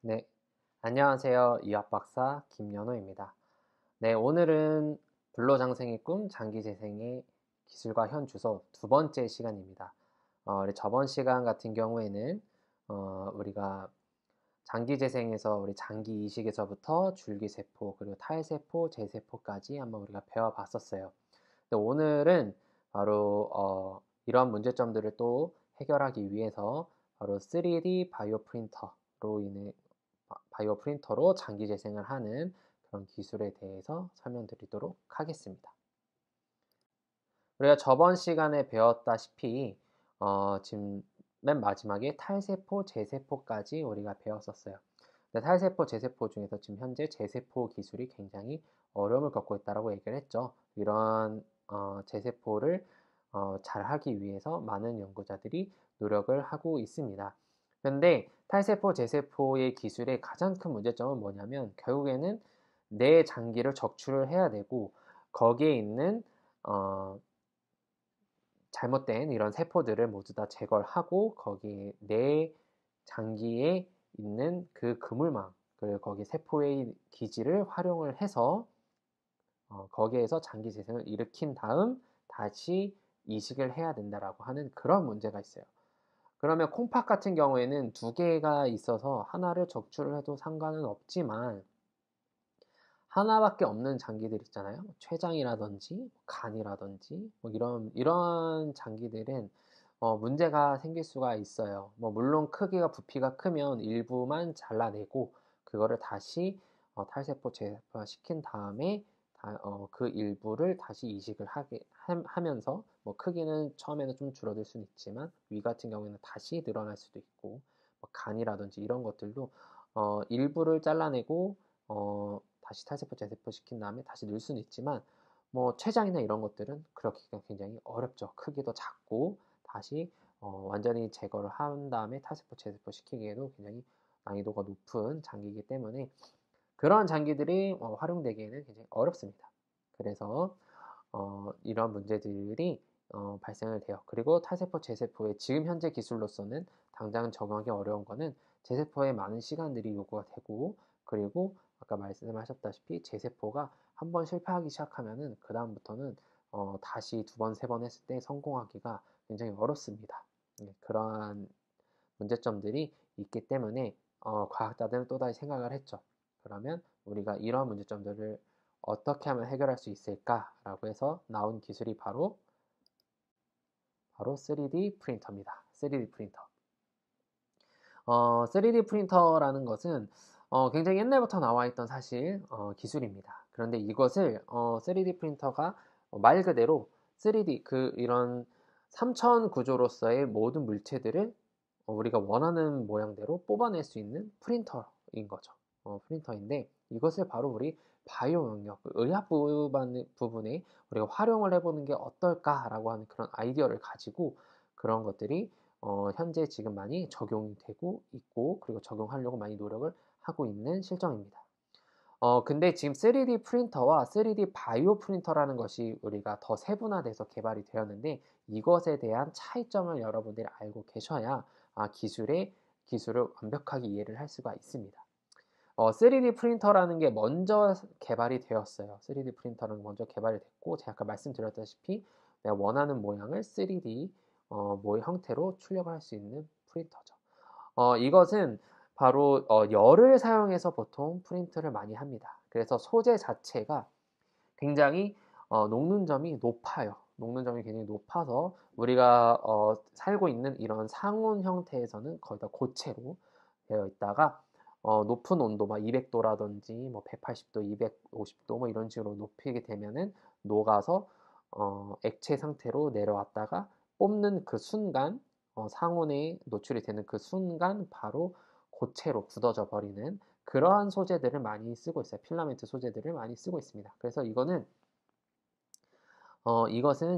네, 안녕하세요. 유학박사 김연호입니다. 네, 오늘은 불로장생의 꿈 장기재생의 기술과 현주소 두 번째 시간입니다. 우리 저번 시간 같은 경우에는 우리가 장기재생에서 우리 장기 이식에서부터 줄기세포 그리고 탈세포, 제세포까지 한번 우리가 배워봤었어요. 근데 오늘은 바로 이런 문제점들을 또 해결하기 위해서 바로 3D 바이오 프린터로 인해 바이오 프린터로 장기 재생을 하는 그런 기술에 대해서 설명드리도록 하겠습니다. 우리가 저번 시간에 배웠다시피 지금 맨 마지막에 탈세포, 제세포까지 우리가 배웠었어요. 근데 탈세포, 제세포 중에서 지금 현재 제세포 기술이 굉장히 어려움을 겪고 있다고 얘기를 했죠. 이런 제세포를 잘 하기 위해서 많은 연구자들이 노력을 하고 있습니다. 그런데 탈세포, 제세포의 기술의 가장 큰 문제점은 뭐냐면 결국에는 내 장기를 적출을 해야 되고 거기에 있는 잘못된 이런 세포들을 모두 다 제거를 하고 거기에 내 장기에 있는 그 그물망 그리고 거기 세포의 기질을 활용을 해서 거기에서 장기 재생을 일으킨 다음 다시 이식을 해야 된다라고 하는 그런 문제가 있어요. 그러면 콩팥 같은 경우에는 두 개가 있어서 하나를 적출을 해도 상관은 없지만 하나밖에 없는 장기들 있잖아요. 췌장이라든지 간이라든지 뭐 이런 장기들은 문제가 생길 수가 있어요. 뭐 물론 크기가 부피가 크면 일부만 잘라내고 그거를 다시 탈세포 재세포화 시킨 다음에 그 일부를 다시 이식을 하면서 뭐 크기는 처음에는 좀 줄어들 수는 있지만 위 같은 경우에는 다시 늘어날 수도 있고 뭐 간이라든지 이런 것들도 일부를 잘라내고 다시 탈세포 재세포 시킨 다음에 다시 넣을 수는 있지만 뭐 췌장이나 이런 것들은 그렇기가 굉장히 어렵죠. 크기도 작고 다시 완전히 제거를 한 다음에 탈세포 재세포 시키기에도 굉장히 난이도가 높은 장기이기 때문에 그런 장기들이 활용되기에는 굉장히 어렵습니다. 그래서 이런 문제들이 발생을 돼요. 그리고 탈세포 재세포의 지금 현재 기술로서는 당장 적용하기 어려운 거는 재세포에 많은 시간들이 요구가 되고 그리고 아까 말씀하셨다시피 재세포가 한 번 실패하기 시작하면은 그 다음부터는 다시 두 번, 세 번 했을 때 성공하기가 굉장히 어렵습니다. 그러한 문제점들이 있기 때문에 과학자들은 또다시 생각을 했죠. 그러면 우리가 이러한 문제점들을 어떻게 하면 해결할 수 있을까라고 해서 나온 기술이 바로 3D 프린터입니다. 3D 프린터. 3D 프린터라는 것은 굉장히 옛날부터 나와 있던 사실 기술입니다. 그런데 이것을 3D 프린터가 말 그대로 3D 이런 3차원 구조로서의 모든 물체들을 우리가 원하는 모양대로 뽑아낼 수 있는 프린터인 거죠. 프린터인데 이것을 바로 우리 바이오 영역, 의학 부분에 우리가 활용을 해보는 게 어떨까라고 하는 그런 아이디어를 가지고 그런 것들이 현재 지금 많이 적용이 되고 있고 그리고 적용하려고 많이 노력을 하고 있는 실정입니다. 근데 지금 3D 프린터와 3D 바이오 프린터라는 것이 우리가 더 세분화돼서 개발이 되었는데 이것에 대한 차이점을 여러분들이 알고 계셔야 기술을 완벽하게 이해를 할 수가 있습니다. 3D 프린터라는 게 먼저 개발이 되었어요. 3D 프린터는 먼저 개발이 됐고 제가 아까 말씀드렸다시피 내가 원하는 모양을 3D 형태로 출력을 할 수 있는 프린터죠. 이것은 바로 열을 사용해서 보통 프린트를 많이 합니다. 그래서 소재 자체가 굉장히 녹는 점이 높아요. 녹는 점이 굉장히 높아서 우리가 살고 있는 이런 상온 형태에서는 거의 다 고체로 되어 있다가 높은 온도 막 200도라든지 뭐 180도, 250도 뭐 이런 식으로 높이게 되면은 녹아서 액체 상태로 내려왔다가 뽑는 그 순간 상온에 노출이 되는 그 순간 바로 고체로 굳어져 버리는 그러한 소재들을 많이 쓰고 있어요. 필라멘트 소재들을 많이 쓰고 있습니다. 그래서 이것은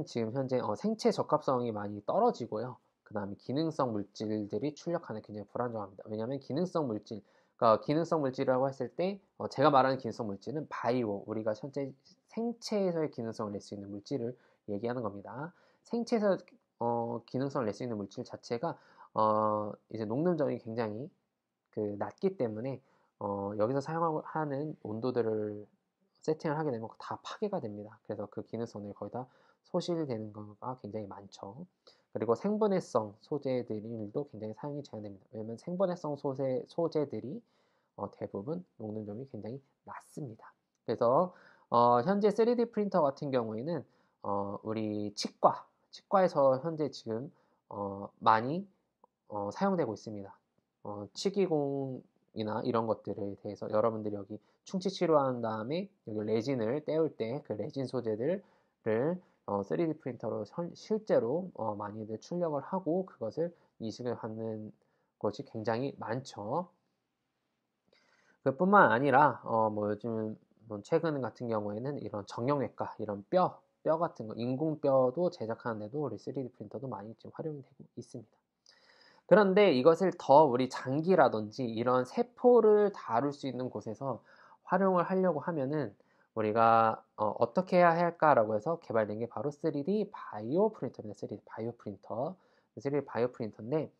지금 현재 생체 적합성이 많이 떨어지고요. 그 다음에 기능성 물질들이 출력하는 굉장히 불안정합니다. 왜냐하면 그러니까 기능성 물질이라고 했을 때 제가 말하는 기능성 물질은 바이오, 우리가 현재 생체에서의 기능성을 낼 수 있는 물질을 얘기하는 겁니다. 생체에서 기능성을 낼 수 있는 물질 자체가 이제 녹는 점이 굉장히 낮기 때문에 여기서 사용하는 온도들을 세팅을 하게 되면 다 파괴가 됩니다. 그래서 그 기능성들이 거의 다 소실되는 경우가 굉장히 많죠. 그리고 생분해성 소재들도 굉장히 사용이 제한됩니다. 왜냐하면 생분해성 소재들이 대부분 녹는 점이 굉장히 낮습니다. 그래서 현재 3D 프린터 같은 경우에는 우리 치과에서 현재 지금 많이 사용되고 있습니다. 치기공이나 이런 것들에 대해서 여러분들이 여기 충치 치료한 다음에 여기 레진을 떼울 때 그 레진 소재들을 3D 프린터로 실제로 많이들 출력을 하고 그것을 이식을 하는 것이 굉장히 많죠. 그뿐만 아니라 뭐 요즘 뭐 최근 같은 경우에는 이런 정형외과 이런 뼈 같은 거 인공뼈도 제작하는데도 우리 3D 프린터도 많이 지금 활용이 되고 있습니다. 그런데 이것을 더 우리 장기라든지 이런 세포를 다룰 수 있는 곳에서 활용을 하려고 하면은 우리가 어떻게 해야 할까라고 해서 개발된 게 바로 3D 바이오 프린터입니다. 3D 바이오 프린터. 3D 바이오 프린터인데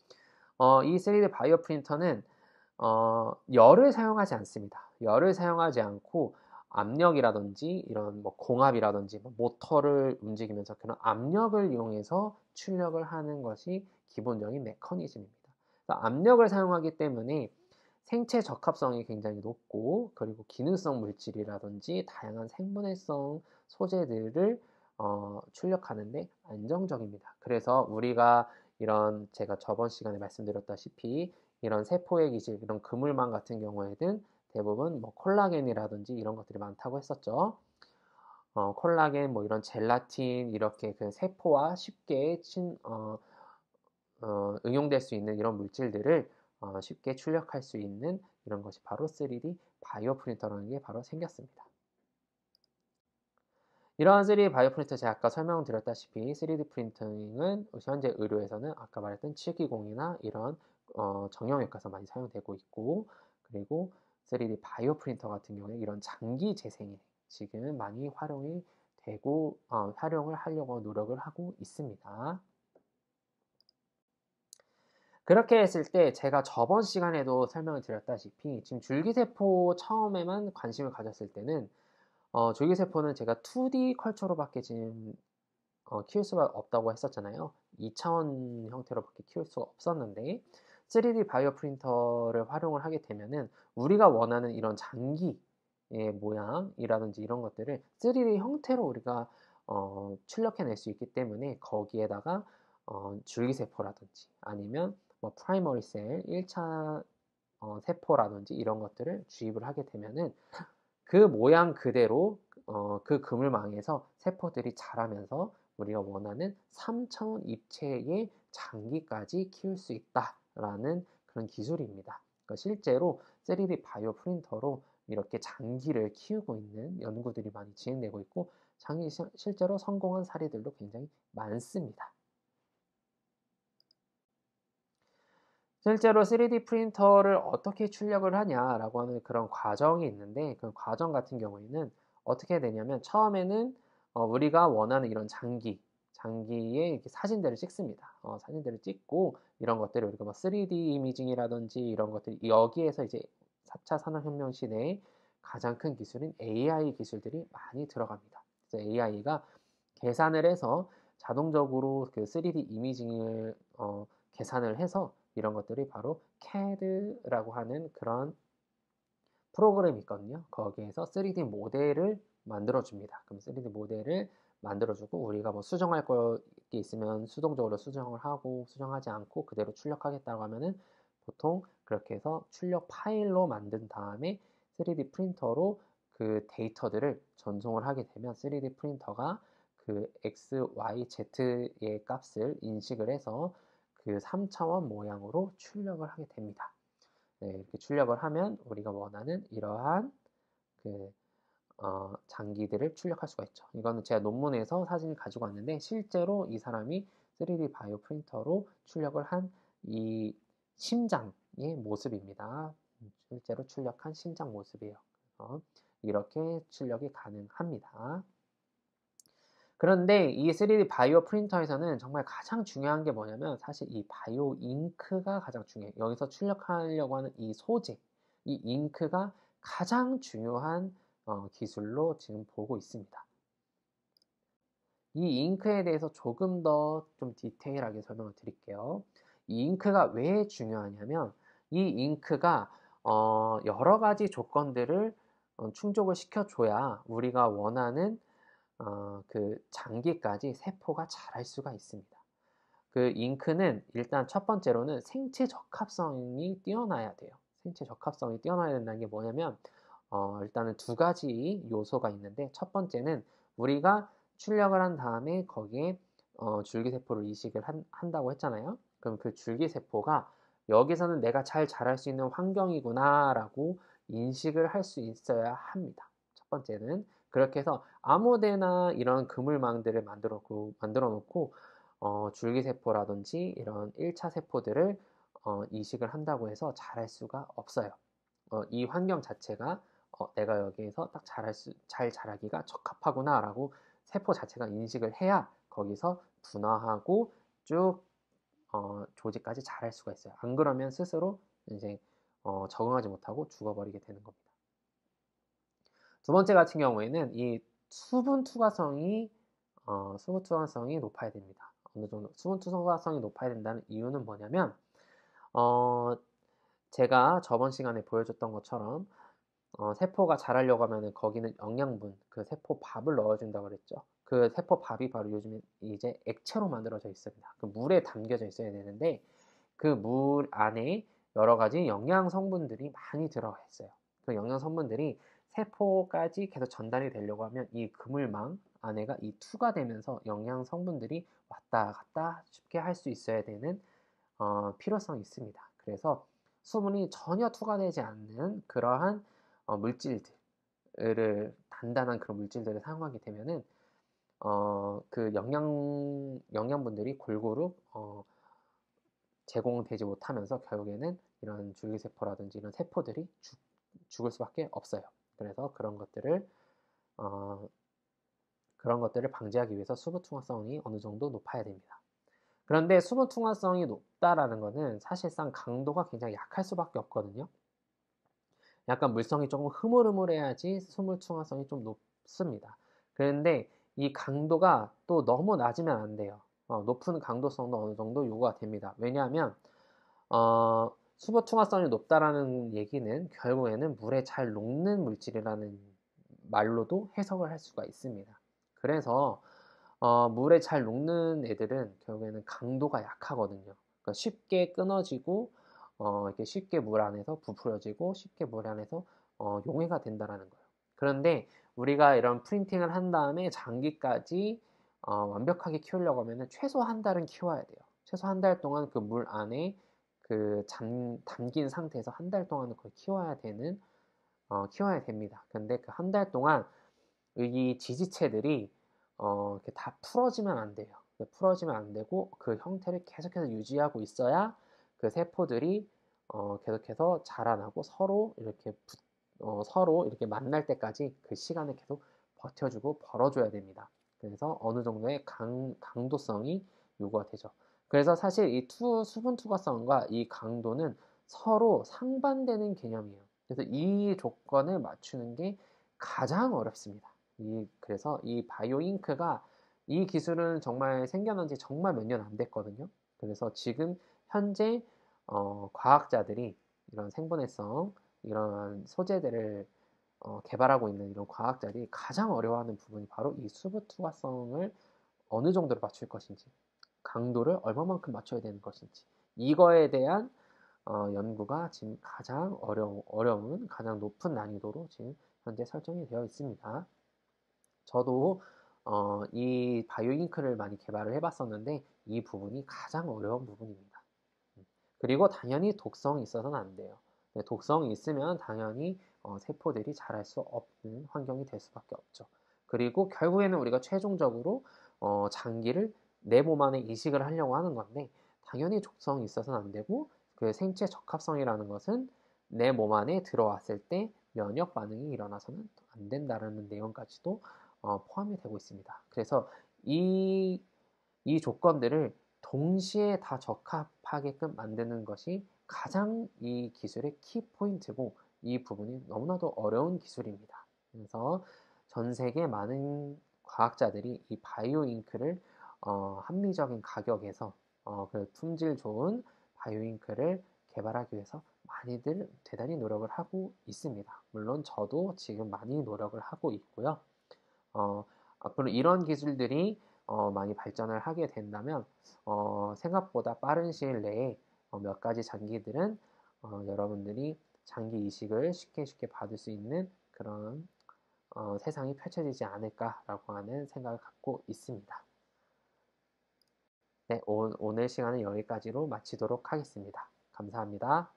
이 3D 바이오 프린터는 열을 사용하지 않습니다. 열을 사용하지 않고 압력이라든지 이런 뭐 공압이라든지 모터를 움직이면서 그런 압력을 이용해서 출력을 하는 것이 기본적인 메커니즘입니다. 압력을 사용하기 때문에 생체 적합성이 굉장히 높고 그리고 기능성 물질이라든지 다양한 생분해성 소재들을 출력하는데 안정적입니다. 그래서 우리가 이런 제가 저번 시간에 말씀드렸다시피 이런 세포의 기질, 이런 그물망 같은 경우에는 대부분 뭐 콜라겐이라든지 이런 것들이 많다고 했었죠. 콜라겐, 뭐 이런 젤라틴 이렇게 그 세포와 쉽게 응용될 수 있는 이런 물질들을 쉽게 출력할 수 있는 이런 것이 바로 3D 바이오 프린터라는 게 바로 생겼습니다. 이러한 3D 바이오 프린터 제가 아까 설명드렸다시피 3D 프린팅은 현재 의료에서는 아까 말했던 치기공이나 이런 정형외과에서 많이 사용되고 있고 그리고 3D 바이오 프린터 같은 경우에 이런 장기 재생에 지금 많이 활용이 되고 활용을 하려고 노력을 하고 있습니다. 그렇게 했을 때 제가 저번 시간에도 설명을 드렸다시피 지금 줄기세포 처음에만 관심을 가졌을 때는 줄기세포는 제가 2D 컬처로밖에 지금 키울 수가 없다고 했었잖아요. 2차원 형태로밖에 키울 수가 없었는데 3D 바이오 프린터를 활용을 하게 되면은 우리가 원하는 이런 장기의 모양이라든지 이런 것들을 3D 형태로 우리가 출력해낼 수 있기 때문에 거기에다가 줄기세포라든지 아니면 뭐 프라이머리 셀 1차 세포라든지 이런 것들을 주입을 하게 되면은 그 모양 그대로 그 그물망에서 세포들이 자라면서 우리가 원하는 3차원 입체의 장기까지 키울 수 있다라는 그런 기술입니다. 그러니까 실제로 3D 바이오 프린터로 이렇게 장기를 키우고 있는 연구들이 많이 진행되고 있고 실제로 성공한 사례들도 굉장히 많습니다. 실제로 3D 프린터를 어떻게 출력을 하냐라고 하는 그런 과정이 있는데 그 과정 같은 경우에는 어떻게 되냐면 처음에는 우리가 원하는 이런 장기의 이렇게 사진들을 찍습니다. 사진들을 찍고 이런 것들을 우리가 뭐 3D 이미징이라든지 이런 것들 여기에서 이제 4차 산업혁명 시대의 가장 큰 기술인 AI 기술들이 많이 들어갑니다. 그래서 AI가 계산을 해서 자동적으로 그 3D 이미징을 계산을 해서 이런 것들이 바로 CAD라고 하는 그런 프로그램이 있거든요. 거기에서 3D 모델을 만들어줍니다. 그럼 3D 모델을 만들어주고 우리가 뭐 수정할 거 있으면 수동적으로 수정을 하고 수정하지 않고 그대로 출력하겠다고 하면은 보통 그렇게 해서 출력 파일로 만든 다음에 3D 프린터로 그 데이터들을 전송을 하게 되면 3D 프린터가 그 X, Y, Z의 값을 인식을 해서 그 3차원 모양으로 출력을 하게 됩니다. 네, 이렇게 출력을 하면 우리가 원하는 이러한 그 장기들을 출력할 수가 있죠. 이거는 제가 논문에서 사진을 가지고 왔는데 실제로 이 사람이 3D 바이오 프린터로 출력을 한 이 심장의 모습입니다. 실제로 출력한 심장 모습이에요. 이렇게 출력이 가능합니다. 그런데 이 3D 바이오 프린터에서는 정말 가장 중요한 게 뭐냐면 사실 이 바이오 잉크가 가장 중요해요. 여기서 출력하려고 하는 이 소재, 이 잉크가 가장 중요한 기술로 지금 보고 있습니다. 이 잉크에 대해서 조금 더 좀 디테일하게 설명을 드릴게요. 이 잉크가 왜 중요하냐면 이 잉크가 여러 가지 조건들을 충족을 시켜줘야 우리가 원하는 그 장기까지 세포가 자랄 수가 있습니다. 그 잉크는 일단 첫 번째로는 생체 적합성이 뛰어나야 돼요. 생체 적합성이 뛰어나야 된다는 게 뭐냐면 일단은 두 가지 요소가 있는데 첫 번째는 우리가 출력을 한 다음에 거기에 줄기세포를 이식을 한다고 했잖아요. 그럼 그 줄기세포가 여기서는 내가 잘 자랄 수 있는 환경이구나 라고 인식을 할 수 있어야 합니다. 첫 번째는 그렇게 해서 아무데나 이런 그물망들을 만들어 놓고 줄기세포라든지 이런 1차 세포들을 이식을 한다고 해서 자랄 수가 없어요. 이 환경 자체가 내가 여기에서 딱 잘 자라기가 적합하구나라고 세포 자체가 인식을 해야 거기서 분화하고 쭉 조직까지 자랄 수가 있어요. 안 그러면 스스로 이제 적응하지 못하고 죽어버리게 되는 겁니다. 두 번째 같은 경우에는 이 수분 투과성이 높아야 됩니다. 어느 정도 수분 투과성이 높아야 된다는 이유는 뭐냐면 어, 제가 저번 시간에 보여줬던 것처럼 세포가 자라려고 하면은 거기는 영양분, 그 세포 밥을 넣어준다고 그랬죠. 그 세포 밥이 바로 요즘에 이제 액체로 만들어져 있습니다. 그 물에 담겨져 있어야 되는데 그 물 안에 여러 가지 영양 성분들이 많이 들어가 있어요. 그 영양 성분들이 세포까지 계속 전달이 되려고 하면 이 그물망 안에가 이 투가 되면서 영양 성분들이 왔다 갔다 쉽게 할 수 있어야 되는 필요성이 있습니다. 그래서 수분이 전혀 투과되지 않는 그러한 물질들을 단단한 그런 물질들을 사용하게 되면은 그 영양분들이 골고루 제공되지 못하면서 결국에는 이런 줄기세포라든지 이런 세포들이 죽을 수밖에 없어요. 그래서 그런 것들을 방지하기 위해서 수분 투과성이 어느 정도 높아야 됩니다. 그런데 수분 투과성이 높다라는 것은 사실상 강도가 굉장히 약할 수밖에 없거든요. 약간 물성이 조금 흐물흐물해야지 수분 투과성이 좀 높습니다. 그런데 이 강도가 또 너무 낮으면 안 돼요. 높은 강도성도 어느 정도 요구가 됩니다. 왜냐하면 수분 투과성이 높다라는 얘기는 결국에는 물에 잘 녹는 물질이라는 말로도 해석을 할 수가 있습니다. 그래서 물에 잘 녹는 애들은 결국에는 강도가 약하거든요. 그러니까 쉽게 끊어지고 이렇게 쉽게 물 안에서 부풀어지고 쉽게 물 안에서 용해가 된다라는 거예요. 그런데 우리가 이런 프린팅을 한 다음에 장기까지 완벽하게 키우려고 하면 최소 한 달은 키워야 돼요. 최소 한 달 동안 그 물 안에 담긴 상태에서 한 달 동안은 그걸 키워야 됩니다. 근데 그 한 달 동안 이 지지체들이 이렇게 다 풀어지면 안 돼요. 풀어지면 안 되고 그 형태를 계속해서 유지하고 있어야 그 세포들이 계속해서 자라나고 서로 이렇게 만날 때까지 그 시간을 계속 버텨주고 벌어줘야 됩니다. 그래서 어느 정도의 강도성이 요구가 되죠. 그래서 사실 이 수분 투과성과 이 강도는 서로 상반되는 개념이에요. 그래서 이 조건을 맞추는 게 가장 어렵습니다. 그래서 이 바이오 잉크가 이 기술은 정말 생겨난 지 정말 몇 년 안 됐거든요. 그래서 지금 현재 과학자들이 이런 생분해성 이런 소재들을 개발하고 있는 이런 과학자들이 가장 어려워하는 부분이 바로 이 수분 투과성을 어느 정도로 맞출 것인지, 강도를 얼마만큼 맞춰야 되는 것인지, 이거에 대한 연구가 지금 가장 어려운, 가장 높은 난이도로 지금 현재 설정이 되어 있습니다. 저도 이 바이오잉크를 많이 개발을 해봤었는데 이 부분이 가장 어려운 부분입니다. 그리고 당연히 독성이 있어서는 안 돼요. 독성이 있으면 당연히 세포들이 자랄 수 없는 환경이 될 수밖에 없죠. 그리고 결국에는 우리가 최종적으로 장기를 내 몸 안에 이식을 하려고 하는 건데 당연히 독성이 있어서는 안 되고 그 생체 적합성이라는 것은 내 몸 안에 들어왔을 때 면역 반응이 일어나서는 안 된다라는 내용까지도 포함이 되고 있습니다. 그래서 이, 이 조건들을 동시에 다 적합하게끔 만드는 것이 가장 이 기술의 키포인트고 이 부분이 너무나도 어려운 기술입니다. 그래서 전 세계 많은 과학자들이 이 바이오 잉크를 합리적인 가격에서 그 품질 좋은 바이오 잉크를 개발하기 위해서 많이들 대단히 노력을 하고 있습니다. 물론 저도 지금 많이 노력을 하고 있고요. 앞으로 이런 기술들이 많이 발전을 하게 된다면 생각보다 빠른 시일 내에 몇 가지 장기들은 여러분들이 장기 이식을 쉽게 받을 수 있는 그런 세상이 펼쳐지지 않을까라고 하는 생각을 갖고 있습니다. 네, 오늘 시간은 여기까지로 마치도록 하겠습니다. 감사합니다.